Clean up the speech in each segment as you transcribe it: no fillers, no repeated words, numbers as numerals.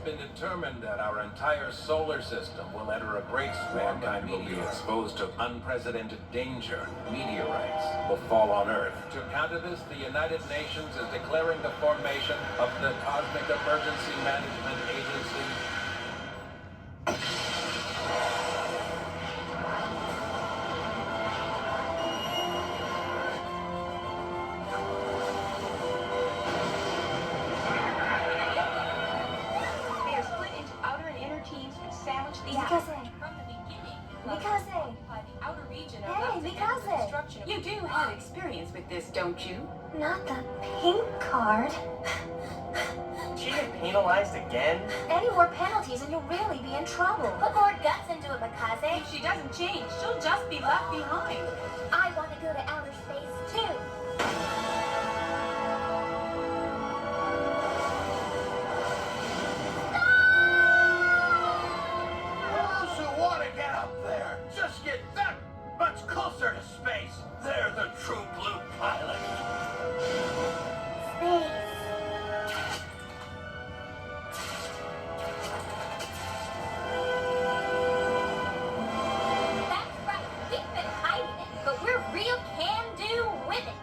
been determined that our entire solar system will enter a great storm. Mankind will be exposed to unprecedented danger. Meteorites will fall on Earth. To counter this, the United Nations is declaring the formation of the Cosmic Emergency Management Agency. You do have experience with this, don't you? Not the pink card. She get penalized again? Any more penalties and you'll really be in trouble. Put more guts into it, Mikaze. If she doesn't change, she'll just be left behind. I want to go to outer space, too. Those who want to get up there, just get that much closer to space. They're the true blue pilot. Space. That's right. We've been hiding it, but we're real can-do with it.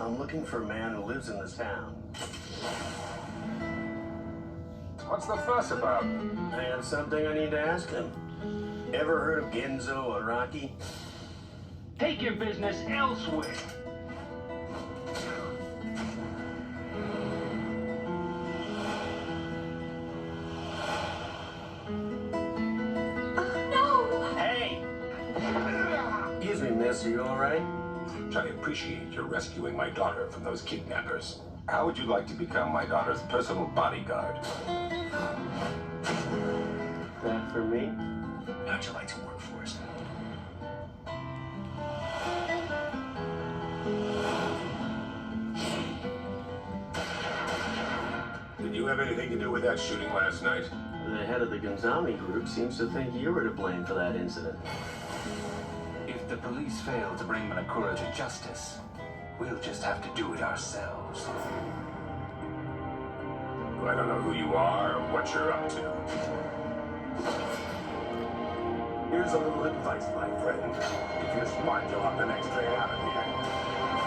I'm looking for a man who lives in this town. What's the fuss about? I have something I need to ask him. Ever heard of Genzo Araki? Take your business elsewhere. No! Hey! Excuse me, miss, are you alright? I appreciate your rescuing my daughter from those kidnappers. How would you like to become my daughter's personal bodyguard? That for me? How'd you like to work for us? Did you have anything to do with that shooting last night? The head of the Gonzami group seems to think you were to blame for that incident. If the police fail to bring Manakura to justice, we'll just have to do it ourselves. I don't know who you are or what you're up to. Here's a little advice, my friend. If you're smart, you'll have the next train out of here.